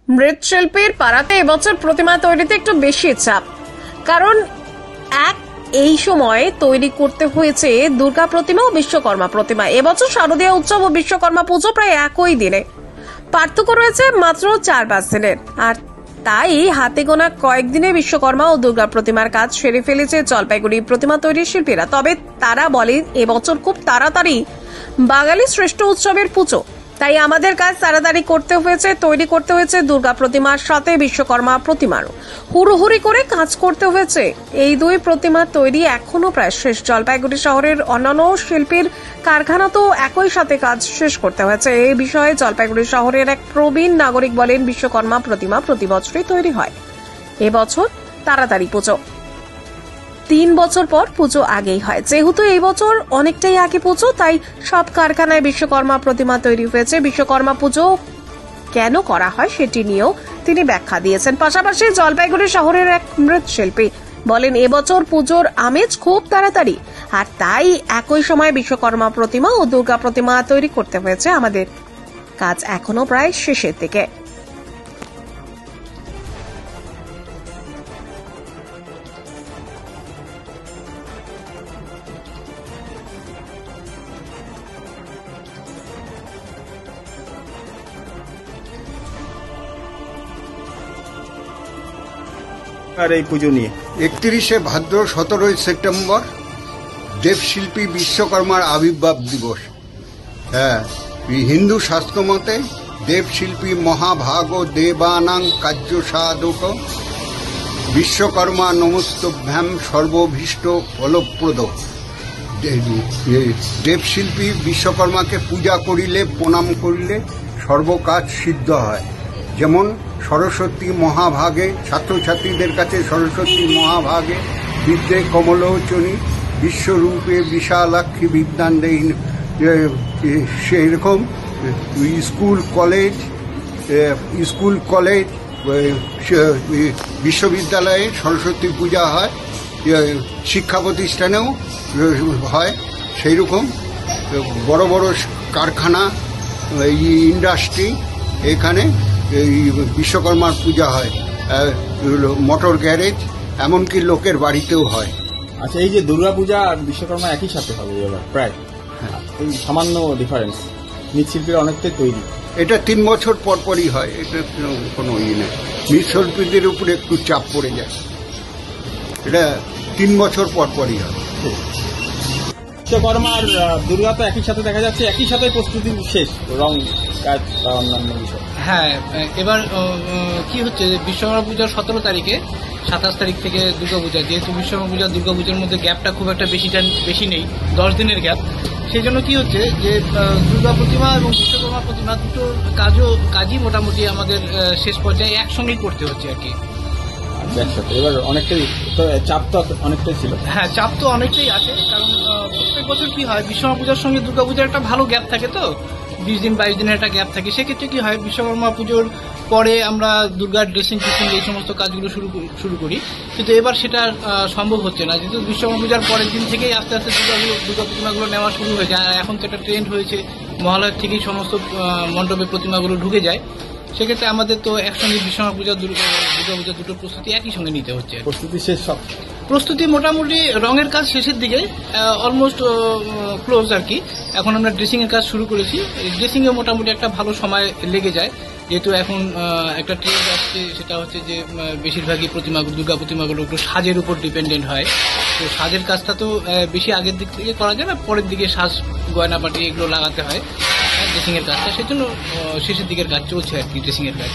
মৃৎশিল্পীর পাড়াতে এবছর প্রতিমা তৈরিতে একটু বেশি চাপ, কারণ এই সময় তৈরি করতে হয়েছে দুর্গা প্রতিমা ও বিশ্বকর্মা প্রতিমা। এবছর শারদীয় উৎসব ও বিশ্বকর্মা পুজো প্রায় একই দিনে, পার্থক্য রয়েছে মাত্র 4-5 দিনের। আর তাই হাতে গোনা কয়েকদিনে বিশ্বকর্মা ও দুর্গা প্রতিমার কাজ সেরে ফেলেছে জলপাইগুড়ি প্রতিমা তৈরির শিল্পীরা। তবে তারা বলেন এবছর খুব তাড়াতাড়ি বাঙালি শ্রেষ্ঠ উৎসবের পুজো, তাই আমাদের কাজ তাড়াতাড়ি করতে হয়েছে, তৈরি করতে হয়েছে দুর্গা প্রতিমার সাথে বিশ্বকর্মা প্রতিমারও হুড়োহুড়ি করে কাজ করতে হয়েছে। এই দুই প্রতিমা তৈরি এখনো প্রায় শেষ। জলপাইগুড়ি শহরের অন্যান্য শিল্পীর কারখানা তো একই সাথে কাজ শেষ করতে হয়েছে। এই বিষয়ে জলপাইগুড়ি শহরের এক প্রবীণ নাগরিক বলেন, বিশ্বকর্মা প্রতিমা প্রতি বছরই তৈরি হয়, এবছর তাড়াতাড়ি পুজো। 3 বছর পর পুজো আগেই হয়, যেহেতু এই বছর অনেকটাই আগে পুজো, তাই সব কারখানায় বিশ্বকর্মা প্রতিমা তৈরি হয়েছে। বিশ্বকর্মা পুজো কেন করা হয় সেটি নিয়েও তিনি ব্যাখ্যা দিয়েছেন। পাশাপাশি জলপাইগুড়ি শহরের এক মৃৎশিল্পী বলেন, এবছর পুজোর আমেজ খুব তাড়াতাড়ি, আর তাই একই সময় বিশ্বকর্মা প্রতিমা ও দুর্গা প্রতিমা তৈরি করতে হয়েছে। আমাদের কাজ এখনো প্রায় শেষের দিকে। আর এই পুজো নিয়ে 31শে ভাদ্র 17ই সেপ্টেম্বর দেবশিল্পী বিশ্বকর্মার আবির্ভাব দিবস। হ্যাঁ, হিন্দু শাস্ত্র মতে দেবশিল্পী মহাভাগ দেবানাং কার্য সাধক বিশ্বকর্মা নমস্তভ্যাম সর্বভীষ্ট ফলপ্রদ। দেবশিল্পী বিশ্বকর্মাকে পূজা করিলে, প্রণাম করিলে সর্বকাজ সিদ্ধ হয়। যেমন সরস্বতী মহাভাগে, ছাত্রছাত্রীদের কাছে সরস্বতী মহাভাগে বিদ্যে কমলোচনী বিশ্বরূপে বিশালাক্ষী বিদ্যান দেই, সেরকম স্কুল কলেজ বিশ্ববিদ্যালয়ে সরস্বতী পূজা হয়, শিক্ষা প্রতিষ্ঠানেও হয়। সেই রকম বড় বড় কারখানা, ইন্ডাস্ট্রি, এখানে এই বিশ্বকর্মার পূজা হয়। মোটর গ্যারেজ, এমনকি লোকের বাড়িতেও হয়। আচ্ছা, এই যে দুর্গা পূজা আর বিশ্বকর্মা একই সাথে হবে এবার প্রায়, এই সামান্য ডিফারেন্স, মৃৎশিল্পীরা অনেকটাই তৈরি। এটা 3 বছর পর পরই হয়, এটা কোনো নেই। মৃৎশিল্পীদের উপরে একটু চাপ পড়ে যায়, এটা 3 বছর পর পরই হয়। বিশ্বকর্মা আর দুর্গা তো একই সাথে দেখা যাচ্ছে, একই সাথে প্রস্তুতি শেষ, রং কাজ বা অন্যান্য বিষয়। হ্যাঁ, এবার কি হচ্ছে, বিশ্বকর্মা পূজার 17 তারিখে, 27 তারিখ থেকে দুর্গা পূজা, যেহেতু বিশ্বকর্মা পূজা দুর্গা পূজার মধ্যে গ্যাপটা খুব একটা বেশি নেই, 10 দিনের গ্যাপ। সেই জন্য কি হচ্ছে যে দুর্গা প্রতিমা এবং বিশ্বকর্মা প্রতিমা দুটো কাজই মোটামুটি আমাদের শেষ পর্যায়ে একসঙ্গেই করতে হচ্ছে আর কি। একসাথে এবার অনেকটাই চাপ তো অনেকটাই ছিল। হ্যাঁ, চাপ তো অনেকটাই আছে, কারণ প্রত্যেক বছর কি হয়, বিশ্বকর্মা পূজার সঙ্গে দুর্গা পূজার একটা ভালো গ্যাপ থাকে, তো 20 দিন 22 দিনের একটা গ্যাপ থাকে। সেক্ষেত্রে কি হয়, বিশ্বকর্মা পুজোর পরে আমরা দুর্গার ড্রেসিং এই সমস্ত কাজগুলো শুরু করি, কিন্তু এবার সেটা সম্ভব হচ্ছে না, যেহেতু বিশ্বকর্মা পূজার পরের দিন থেকেই আস্তে আস্তে দুর্গা প্রতিমাগুলো নেওয়া শুরু হয়ে যায়। এখন তো একটা ট্রেন্ড হয়েছে, মহালয়ার থেকেই সমস্ত মণ্ডপে প্রতিমাগুলো ঢুকে যায়। সেক্ষেত্রে আমাদের তো একসঙ্গে বিশ্বকর্মা পূজা দুর্গা পূজা দুটো প্রস্তুতি একই সঙ্গে নিতে হচ্ছে। প্রস্তুতি শেষ, সব প্রস্তুতি মোটামুটি রঙের কাজ শেষের দিকে, অলমোস্ট ক্লোজ আর কি। এখন আমরা ড্রেসিং এর কাজ শুরু করেছি। ড্রেসিং এ মোটামুটি একটা ভালো সময় লেগে যায়, যেহেতু এখন একটা ট্রেন্ড আসছে, সেটা হচ্ছে যে বেশিরভাগই দুর্গা প্রতিমাগুলো একটু সাজের উপর ডিপেন্ডেন্ট হয়। তো সাজের কাজটা তো বেশি আগের দিক থেকে করা যায় না, পরের দিকে সাজ গয়নাপাটি এগুলো লাগাতে হয় ড্রেসিং এর কাজটা, সেজন্য শেষের দিকের কাজ চলছে আর কি, ড্রেসিং এর কাজ।